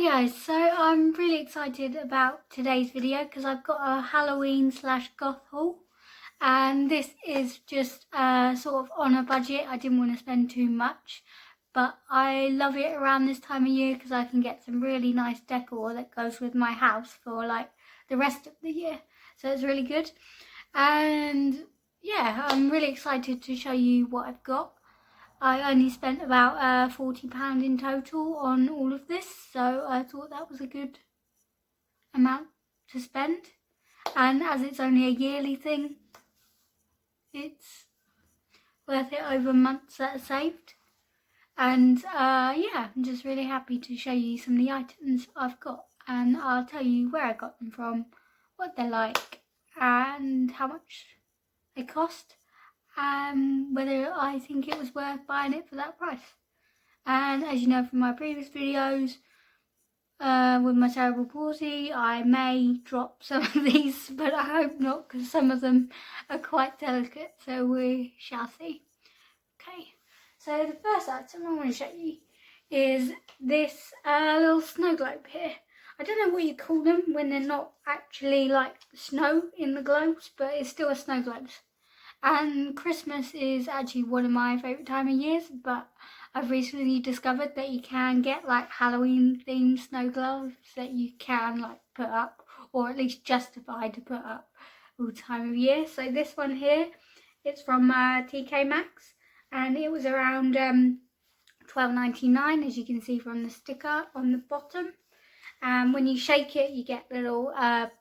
Hi guys, so I'm really excited about today's video because I've got a Halloween / goth haul, and this is just sort of on a budget. I didn't want to spend too much, but I love it around this time of year because I can get some really nice decor that goes with my house for like the rest of the year, so it's really good. And yeah, I'm really excited to show you what I've got. I only spent about £40 in total on all of this, so I thought that was a good amount to spend. And as it's only a yearly thing, it's worth it over months that are saved. And yeah, I'm just really happy to show you some of the items I've got, and I'll tell you where I got them from, what they're like, and how much they cost. Whether I think it was worth buying it for that price. And as you know from my previous videos, with my cerebral palsy, I may drop some of these, but I hope not, because some of them are quite delicate, so we shall see. Okay, so the first item I want to show you is this little snow globe here. I don't know what you call them when they're not actually like snow in the globes, but it's still a snow globe. And Christmas is actually one of my favourite time of years, but I've recently discovered that you can get like Halloween themed snow globes that you can like put up, or at least justify to put up all time of year. So this one here, it's from TKMAX, and it was around £12.99, as you can see from the sticker on the bottom. And when you shake it, you get little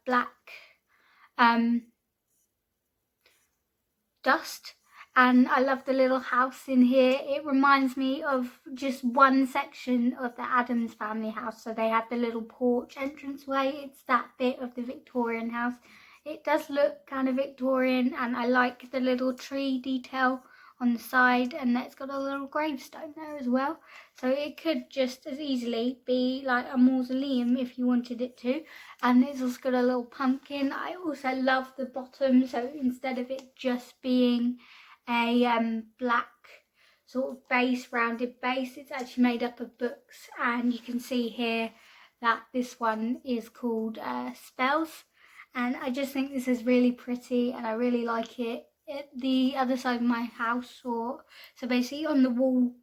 black dust, and I love the little house in here. It reminds me of just one section of the Addams family house. So they had the little porch entranceway. It's that bit of the Victorian house. It does look kind of Victorian, and I like the little tree detail on the side, and it's got a little gravestone there as well. So it could just as easily be like a mausoleum if you wanted it to. And it's also got a little pumpkin. I also love the bottom, so instead of it just being a black sort of base, rounded base, it's actually made up of books. And you can see here that this one is called Spells, and I just think this is really pretty and I really like it. At the other side of my house, or so basically on the wall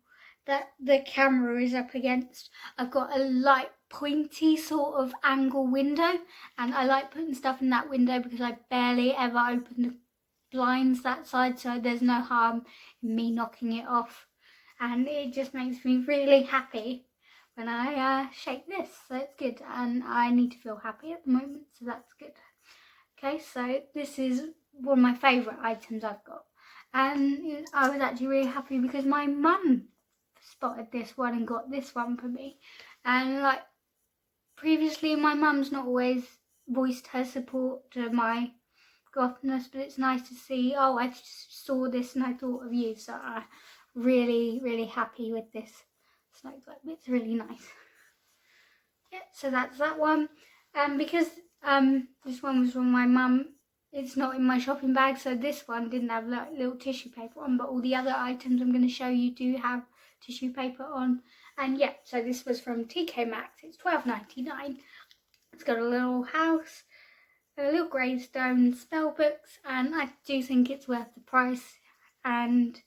that the camera is up against, I've got a light pointy sort of angle window, and I like putting stuff in that window because I barely ever open the blinds that side, so there's no harm in me knocking it off, and it just makes me really happy when I shake this, so it's good, and I need to feel happy at the moment, so that's good. Okay, so this is one of my favourite items I've got, and I was actually really happy because my mum spotted this one and got this one for me. And like previously, my mum's not always voiced her support to my gothness, but it's nice to see, oh, I saw this and I thought of you, so I'm really happy with this snow globe. It's really nice. Yeah, so that's that one. Because this one was from my mum, it's not in my shopping bag, so this one didn't have like little tissue paper on, but all the other items I'm going to show you do have tissue paper on. And yeah, so this was from TKMAX. It's £12.99. It's got a little house, a little gravestone, spell books, and I do think it's worth the price, and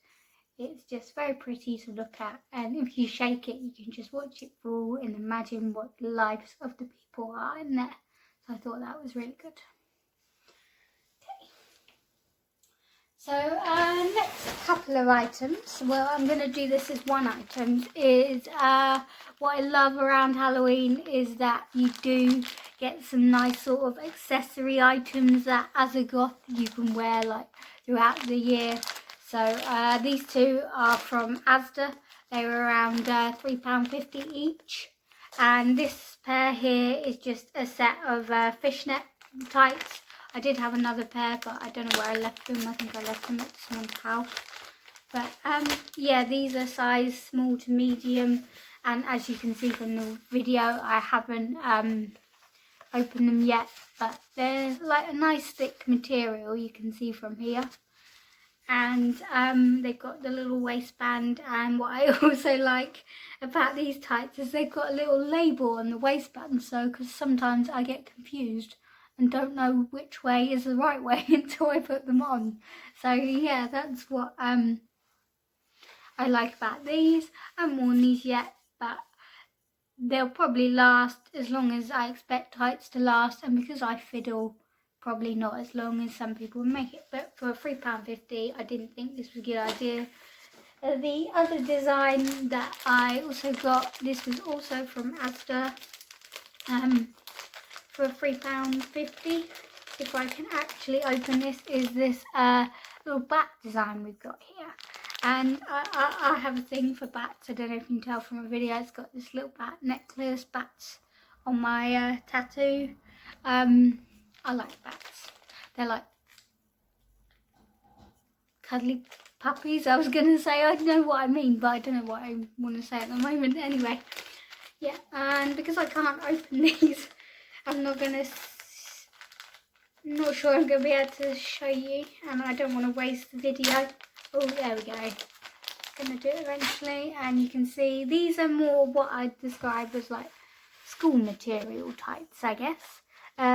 it's just very pretty to look at, and if you shake it you can just watch it fall and imagine what the lives of the people are in there. So I thought that was really good. Okay, so next couple of items, well, I'm going to do this as one item, is what I love around Halloween is that you do get some nice sort of accessory items that as a goth you can wear like throughout the year. So these two are from Asda. They were around £3.50 each. And this pair here is just a set of fishnet tights. I did have another pair, but I don't know where I left them. I think I left them at someone's house. But yeah, these are size small to medium. And as you can see from the video, I haven't opened them yet. But they're like a nice thick material, you can see from here. and they've got the little waistband. And what I also like about these tights is they've got a little label on the waistband, so because sometimes I get confused and don't know which way is the right way until I put them on. So yeah, that's what I like about these. I haven't worn these yet, but they'll probably last as long as I expect tights to last, and because I fiddle, probably not as long as some people make it. But for £3.50, I didn't think this was a good idea. The other design that I also got, this was also from Asda, for £3.50. If I can actually open this, is this little bat design we've got here. And I have a thing for bats. I don't know if you can tell from the video. It's got this little bat necklace, bats on my tattoo. I like bats. They're like cuddly puppies. I was going to say, I know what I mean, but I don't know what I want to say at the moment. Anyway, yeah, and because I can't open these, I'm not sure I'm going to be able to show you, and I don't want to waste the video. Oh, there we go. Going to do it eventually, and you can see these are more what I'd describe as like school material tights, I guess.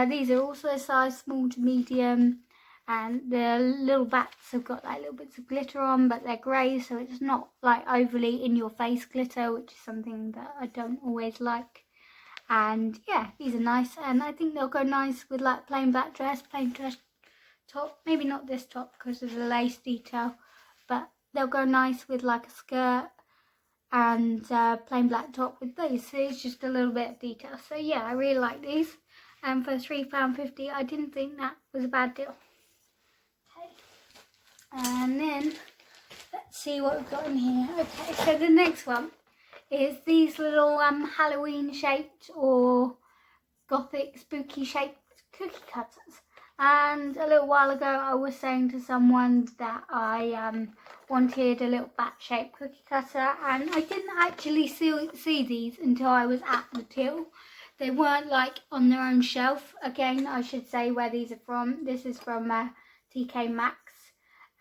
These are also size small to medium, and the little bats have got like little bits of glitter on, but they're grey, so it's not like overly in your face glitter, which is something that I don't always like. And yeah, these are nice, and I think they'll go nice with like plain black dress, plain dress top. Maybe not this top because of the lace detail, but they'll go nice with like a skirt and plain black top with these. So it's just a little bit of detail. So yeah, I really like these. And for £3.50, I didn't think that was a bad deal. Okay, and then let's see what we've got in here. Okay, so the next one is these little Halloween shaped or gothic spooky shaped cookie cutters. And a little while ago I was saying to someone that I wanted a little bat shaped cookie cutter, and I didn't actually see these until I was at the till. They weren't like on their own shelf. Again, I should say where these are from. This is from TKMAX,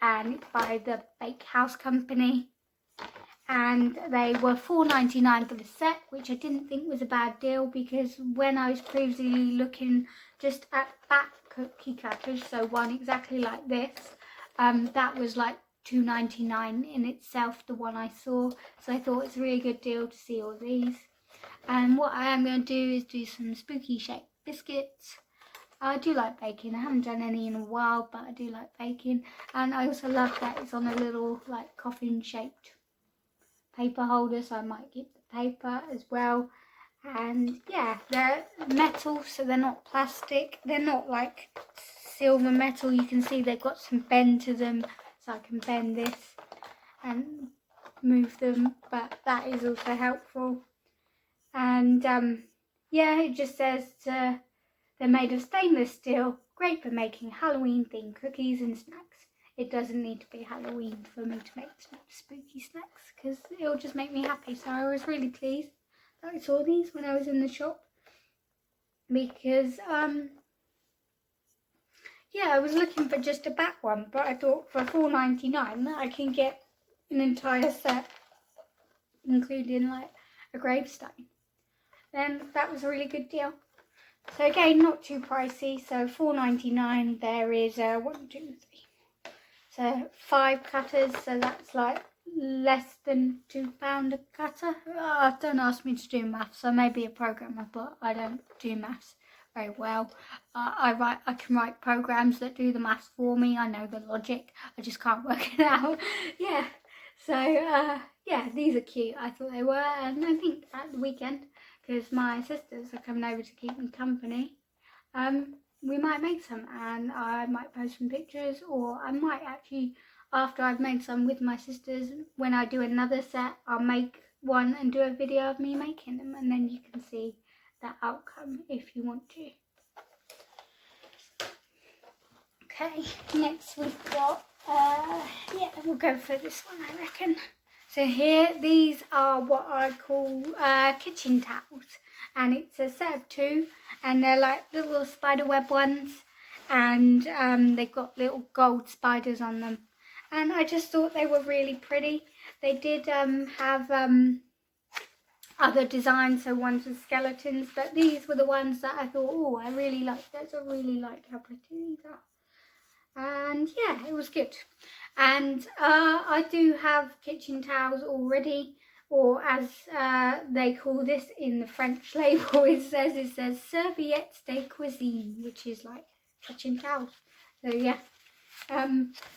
and it's by the Bake House company. And they were £4.99 for the set, which I didn't think was a bad deal, because when I was previously looking just at bat cookie cutters, so one exactly like this, that was like £2.99 in itself, the one I saw. So I thought it's a really good deal to see all these. And what I am going to do is do some spooky shaped biscuits. I do like baking. I haven't done any in a while, but I do like baking. And I also love that it's on a little like coffin shaped paper holder, so I might keep the paper as well. And yeah, they're metal, so they're not plastic. They're not like silver metal. You can see they've got some bend to them, so I can bend this and move them, but that is also helpful. And yeah, it just says they're made of stainless steel, great for making Halloween themed cookies and snacks. It doesn't need to be Halloween for me to make spooky snacks, because it'll just make me happy. So I was really pleased that I saw these when I was in the shop, because yeah, I was looking for just a bat one, but I thought for £4.99 I can get an entire set, including like a gravestone. Then that was a really good deal. So again, not too pricey. So £4.99. There is 1, 2, 3. So 5 cutters. So that's like less than £2 a cutter. Don't ask me to do maths. I may be a programmer, but I don't do maths very well. I can write programs that do the maths for me. I know the logic. I just can't work it out. Yeah. So yeah, these are cute. I thought they were, and I think at the weekend, because my sisters are coming over to keep me company, we might make some, and I might post some pictures, or I might actually, after I've made some with my sisters, when I do another set, I'll make one and do a video of me making them, and then you can see the outcome if you want to. Okay, next we've got, yeah, we'll go for this one, I reckon. So here, these are what I call kitchen towels, and it's a set of 2, and they're like little spider web ones, and they've got little gold spiders on them. and I just thought they were really pretty. They did have other designs, so ones with skeletons, but these were the ones that I thought, oh, I really like those. I really like how pretty these are. And yeah, it was good. And I do have kitchen towels already, or as they call this in the French label, it says serviettes de cuisine, which is like kitchen towels. So yeah.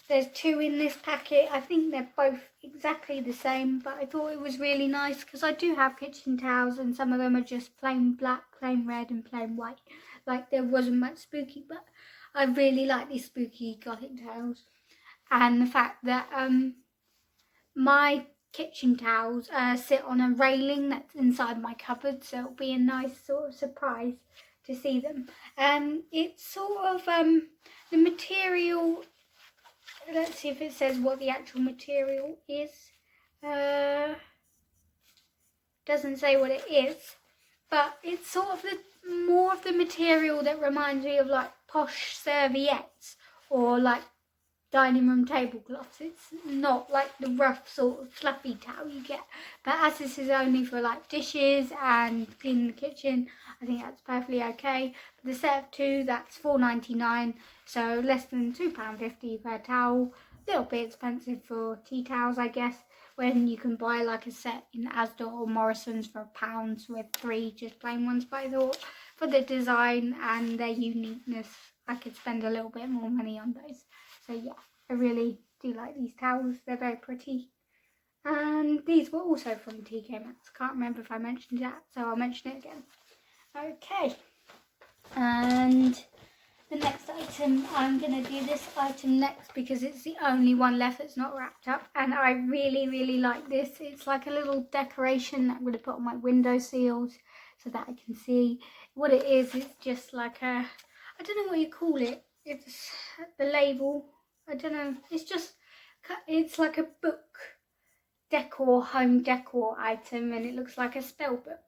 There's 2 in this packet. I think they're both exactly the same, but I thought it was really nice because I do have kitchen towels and some of them are just plain black, plain red and plain white. Like there wasn't much spooky, but I really like these spooky gothic towels. And the fact that my kitchen towels sit on a railing that's inside my cupboard, so it'll be a nice sort of surprise to see them. It's sort of the material. Let's see if it says what the actual material is. Doesn't say what it is, but it's sort of more of the material that reminds me of like posh serviettes or like dining room tablecloths. It's not like the rough sort of fluffy towel you get, but as this is only for like dishes and cleaning the kitchen, I think that's perfectly okay. For the set of 2, that's £4.99, so less than £2.50 per towel. A little bit expensive for tea towels, I guess, when you can buy like a set in Asda or Morrison's for £1 with 3 just plain ones. But I thought for the design and their uniqueness, I could spend a little bit more money on those. So yeah, I really do like these towels. They're very pretty. And these were also from TKMAX. Can't remember if I mentioned that, so I'll mention it again. Okay. And the next item, I'm going to do this item next because it's the only one left that's not wrapped up. And I really, really like this. It's like a little decoration that I'm going to put on my window sills so that I can see what it is. It's just like a, I don't know what you call it. It's the label. I don't know. It's like a book decor, home decor item, and it looks like a spellbook.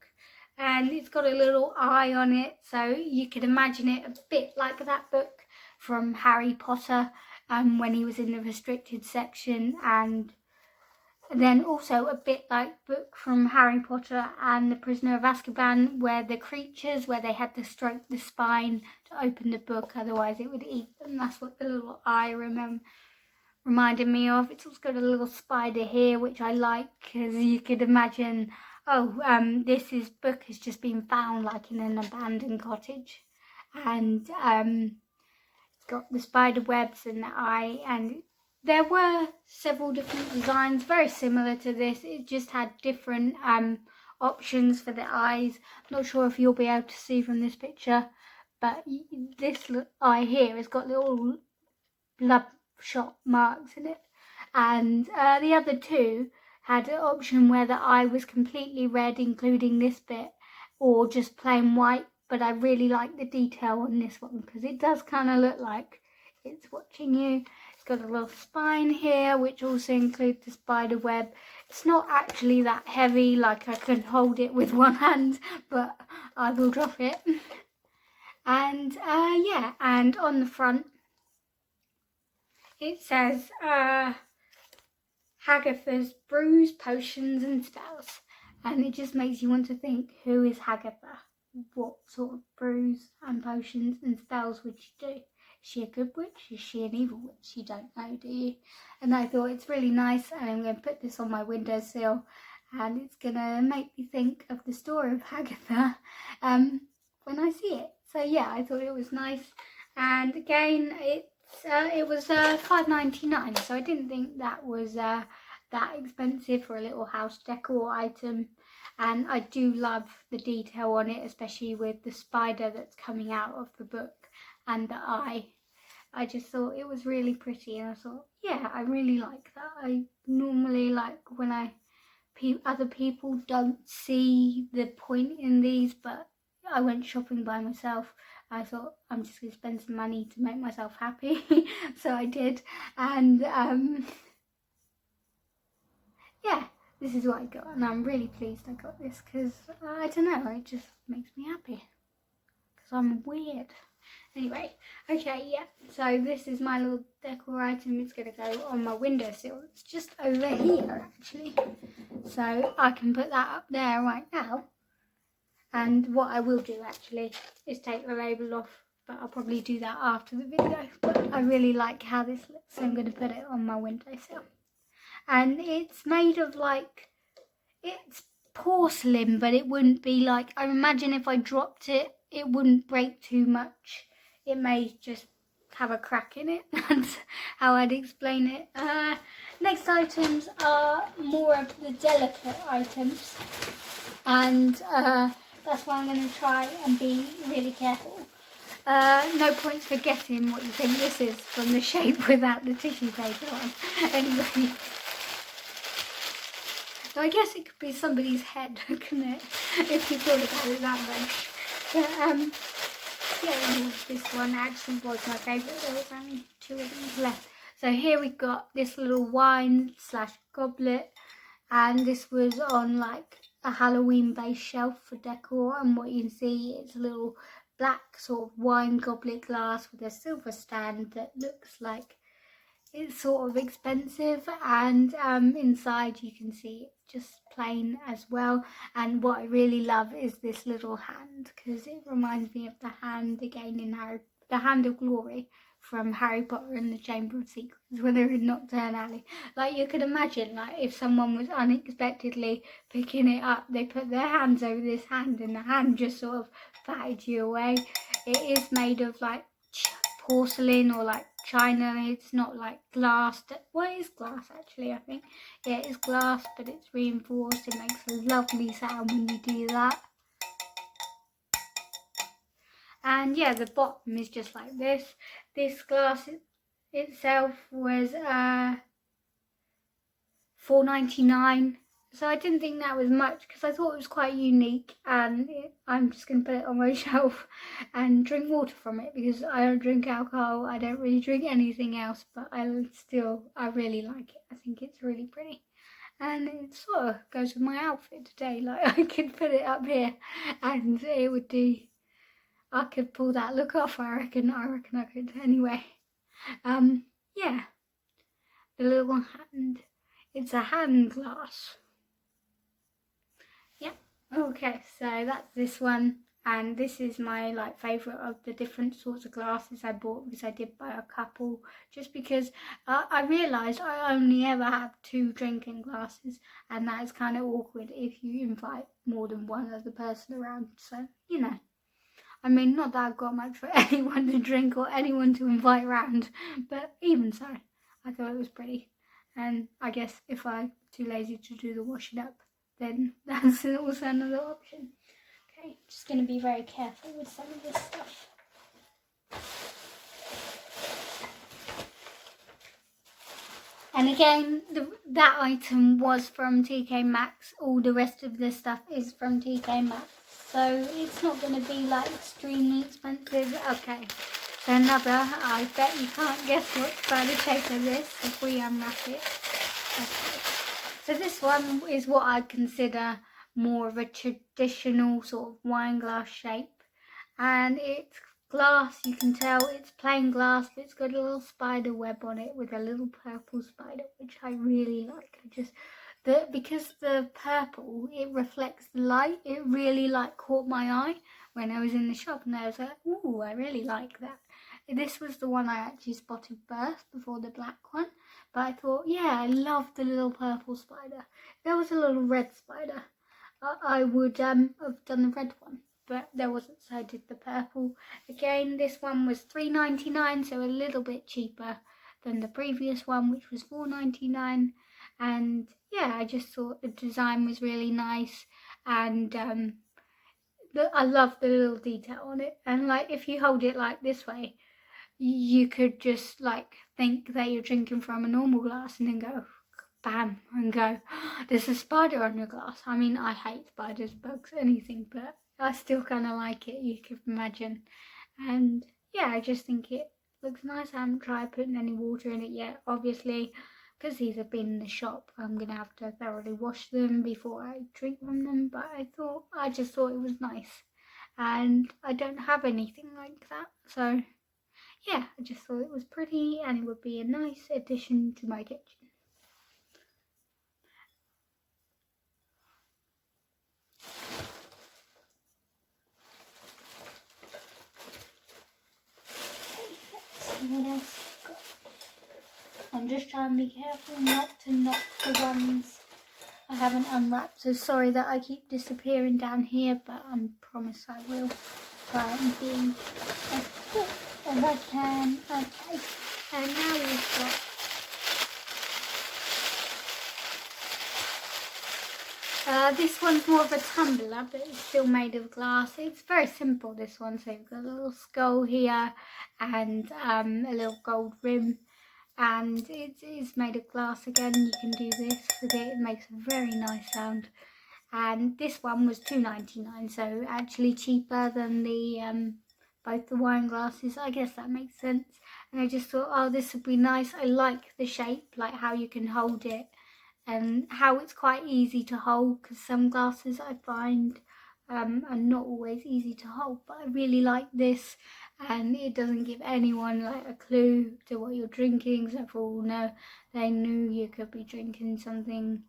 And it's got a little eye on it, so you could imagine it a bit like that book from Harry Potter when he was in the restricted section, and then also a bit like book from Harry Potter and the Prisoner of Azkaban, where the creatures, where they had to stroke the spine to open the book, otherwise it would eat them. That's what the little eye reminded me of. It's also got a little spider here, which I like, because you could imagine, this book has just been found like in an abandoned cottage, and it's got the spider webs and the eye, and there were several different designs very similar to this. It just had different options for the eyes. I'm not sure if you'll be able to see from this picture, but this eye here has got little bloodshot marks in it, and the other 2 had an option where the eye was completely red, including this bit, or just plain white. But I really like the detail on this one because it does kind of look like it's watching you. It's got a little spine here, which also includes the spider web. It's not actually that heavy, like I can hold it with one hand, but I will drop it. And yeah, and on the front it says Hagatha's brews, potions and spells. And it just makes you want to think, who is Hagatha? What sort of brews and potions and spells would she do? Is she a good witch? Is she an evil witch? You don't know, do you? And I thought it's really nice, and I'm going to put this on my windowsill, and it's going to make me think of the story of Hagatha when I see it. So yeah, I thought it was nice. And again, it was £5.99, so I didn't think that was that expensive for a little house decor item. And I do love the detail on it, especially with the spider that's coming out of the book and the eye. I just thought it was really pretty, and I thought, yeah, I really like that. I normally like when other people don't see the point in these, but I went shopping by myself. I thought, I'm just going to spend some money to make myself happy. So I did. And yeah, this is what I got. And I'm really pleased I got this because, I don't know, it just makes me happy. Because I'm weird. Anyway, okay, yeah. So this is my little decor item. It's going to go on my windowsill. It's just over here, actually. So I can put that up there right now. And what I will do, actually, is take the label off. But I'll probably do that after the video. But I really like how this looks, so I'm going to put it on my windowsill. And it's made of, like, it's porcelain, but it wouldn't be like, I imagine if I dropped it, it wouldn't break too much. It may just have a crack in it. That's how I'd explain it. Next items are more of the delicate items, and that's why I'm going to try and be really careful. No points for guessing what you think this is from the shape without the tissue paper on. Anyway, so I guess it could be somebody's head, couldn't it? If you thought about it that much. But yeah, this one actually was my favourite. There was only 2 of these left. So here we got this little wine / goblet, and this was on like a Halloween based shelf for decor, and what you can see is a little black sort of wine goblet glass with a silver stand that looks like it's sort of expensive, and inside you can see it's just plain as well. And what I really love is this little hand, because it reminds me of the hand again in the Hand of Glory from Harry Potter and the Chamber of Secrets when they're in Nocturne Alley. Like, you could imagine, like, if someone was unexpectedly picking it up, they put their hands over this hand and the hand just sort of batted you away. It is made of like porcelain or like china. It's not like glass. Well, it is glass actually, I think. Yeah, it is glass, but it's reinforced. It makes a lovely sound when you do that. And yeah, the bottom is just like this. This glass itself was $4.99. So I didn't think that was much because I thought it was quite unique, and I'm just going to put it on my shelf and drink water from it because I don't drink alcohol. I don't really drink anything else, but I really like it. I think it's really pretty. And it sort of goes with my outfit today. Like, I could put it up here and it would do, I could pull that look off, I reckon I could. Anyway, yeah, the little hand, it's a hand glass. Yeah, okay, so that's this one, and this is my like favourite of the different sorts of glasses I bought, because I did buy a couple, just because I realised I only ever have 2 drinking glasses, and that is kind of awkward if you invite more than one other person around. So, you know, I mean, not that I've got much for anyone to drink or anyone to invite around, but even so, I thought it was pretty. And I guess if I'm too lazy to do the washing up, then that's also another option. Okay, just going to be very careful with some of this stuff. And again, that item was from TKMAX. All the rest of this stuff is from TKMAX. So it's not going to be like extremely expensive. Okay, so another, I bet you can't guess what's by the shape of this if we unwrap it. Okay. So this one is what I consider more of a traditional sort of wine glass shape. And it's glass, you can tell it's plain glass, but it's got a little spider web on it with a little purple spider, which I really like. Because the purple, it reflects the light, it really like caught my eye when I was in the shop, and I was like, ooh, I really like that. This was the one I actually spotted first before the black one, but I thought, yeah, I love the little purple spider. If there was a little red spider, I would have done the red one, but there wasn't, so I did the purple. Again, this one was $3.99, so a little bit cheaper than the previous one, which was $4.99. And yeah, I just thought the design was really nice, and I love the little detail on it. And like, if you hold it like this way, you could just like think that you're drinking from a normal glass and then go bam and go, oh, there's a spider on your glass. I mean, I hate spiders, bugs, anything, but I still kind of like it, you could imagine. And yeah, I just think it looks nice. I haven't tried putting any water in it yet, obviously, because these have been in the shop. I'm going to have to thoroughly wash them before I drink from them, but I just thought it was nice. and I don't have anything like that, so yeah, I just thought it was pretty and it would be a nice addition to my kitchen. What else I've got? I'm just trying to be careful not to knock the ones I haven't unwrapped, so sorry that I keep disappearing down here, but I promise I will try and be as quick as I can. Okay, and now we've got this one's more of a tumbler, but it's still made of glass. It's very simple, this one. So you've got a little skull here and a little gold rim, and it is made of glass again. You can do this with it. It makes a very nice sound. And this one was $2.99, so actually cheaper than the both the wine glasses. I guess that makes sense. And I just thought, oh, this would be nice. I like the shape, like how you can hold it and how it's quite easy to hold, because some glasses I find are not always easy to hold, but I really like this, and it doesn't give anyone like a clue to what you're drinking, so for all know they knew you could be drinking something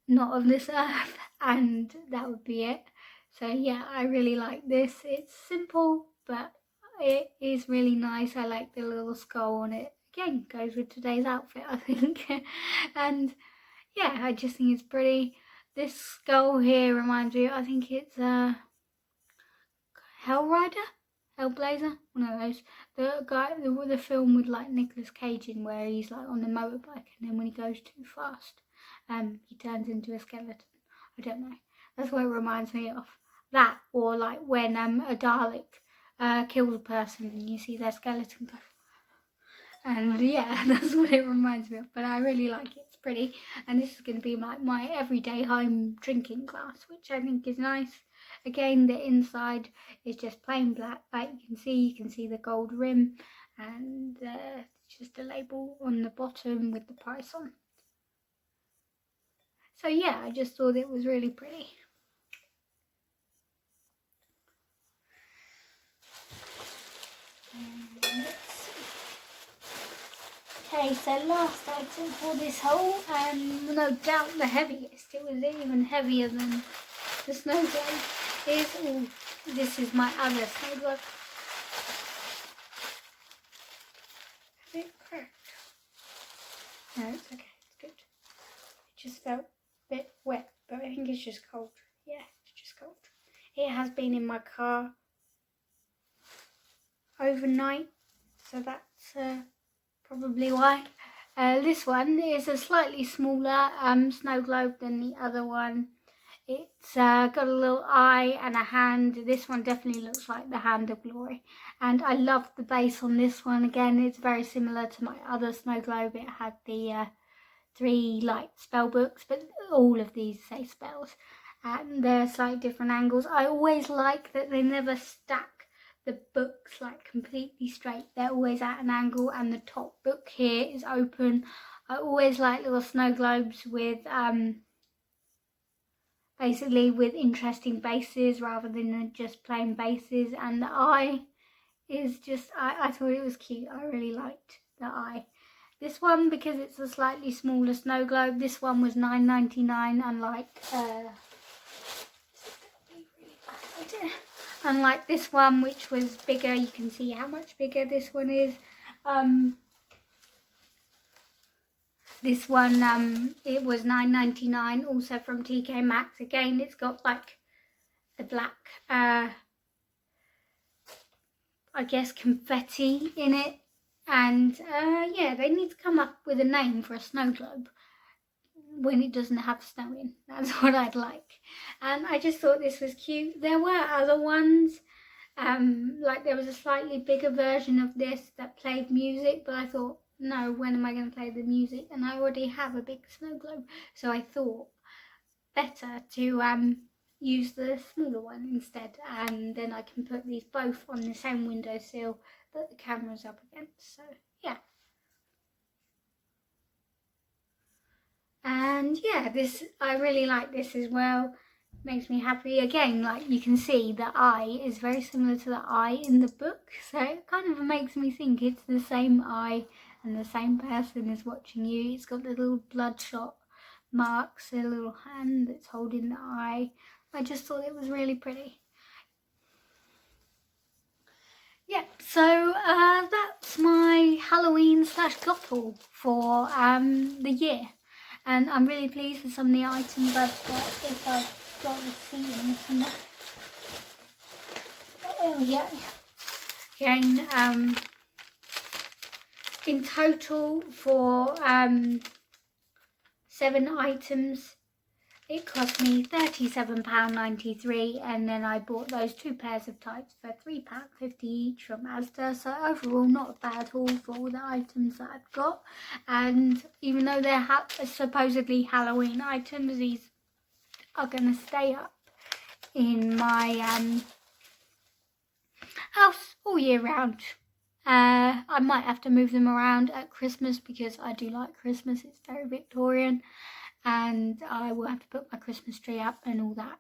not of this earth, and that would be it. So yeah, I really like this. It's simple, but it is really nice. I like the little skull on it. Again, goes with today's outfit, I think. And yeah, I just think it's pretty. This skull here reminds me, I think it's Hellblazer, one of those. The guy, the film with like Nicolas Cage in, where he's like on the motorbike, and then when he goes too fast, he turns into a skeleton. I don't know. That's what it reminds me of. That, or like when a Dalek kills a person and you see their skeleton go. And yeah, that's what it reminds me of. But I really like it. It's pretty. And this is going to be my everyday home drinking glass, which I think is nice. Again, the inside is just plain black. Like you can see the gold rim, and just a label on the bottom with the price on. So yeah, I just thought it was really pretty. Okay, so last item for this haul, and no doubt the heaviest, it was even heavier than the snow globe, is, oh, this is my other snow globe. Is it cracked? No, it's okay, it's good. It just felt a bit wet, but I think it's just cold. Yeah, it's just cold. It has been in my car overnight, so that's probably why. This one is a slightly smaller snow globe than the other one. It's got a little eye and a hand. This one definitely looks like the Hand of Glory. And I love the base on this one. Again, it's very similar to my other snow globe. It had the 3 like spell books, but all of these say spells. And they're slightly different angles. I always like that they never stack the books like completely straight. They're always at an angle, and the top book here is open. I always like little snow globes with basically with interesting bases rather than just plain bases, and the eye is just, I thought it was cute. I really liked the eye. This one, because it's a slightly smaller snow globe, this one was $9.99, unlike this one, which was bigger. You can see how much bigger this one is. This one, it was $9.99, also from TKMAX. Again, it's got like the black, I guess, confetti in it. And yeah, they need to come up with a name for a snow globe when it doesn't have snow in. That's what I'd like. And I just thought this was cute. There were other ones. Like there was a slightly bigger version of this that played music, but I thought, no, when am I going to play the music? And I already have a big snow globe, so I thought better to use the smaller one instead, and then I can put these both on the same windowsill that the camera's up against. So yeah. And yeah, this, I really like this as well. makes me happy. Again, like you can see, the eye is very similar to the eye in the book, so it kind of makes me think it's the same eye and the same person is watching you. It's got the little bloodshot marks, a little hand that's holding the eye. I just thought it was really pretty. Yeah, so that's my Halloween / Goth haul for the year, and I'm really pleased with some of the items I've got. If I've got receiving some, oh yeah, again, in total for 7 items. It cost me £37.93, and then I bought those 2 pairs of tights for £3.50 each from Asda. So overall, not a bad haul for all the items that I've got. And even though they're supposedly Halloween items, these are going to stay up in my house all year round. I might have to move them around at Christmas because I do like Christmas. It's very Victorian. And I will have to put my Christmas tree up and all that.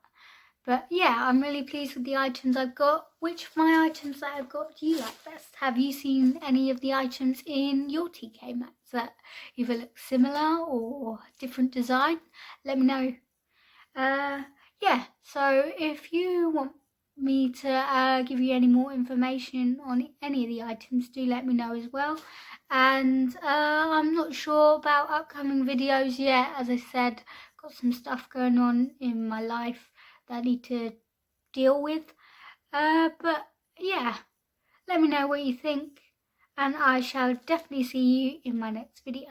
But yeah, I'm really pleased with the items I've got. Which of my items that I've got do you like best? Have you seen any of the items in your TKMAX that either look similar or different design? Let me know. Yeah, so if you want me to give you any more information on any of the items, do let me know as well. And I'm not sure about upcoming videos yet. As I said, got some stuff going on in my life that I need to deal with. But yeah, let me know what you think, and I shall definitely see you in my next video.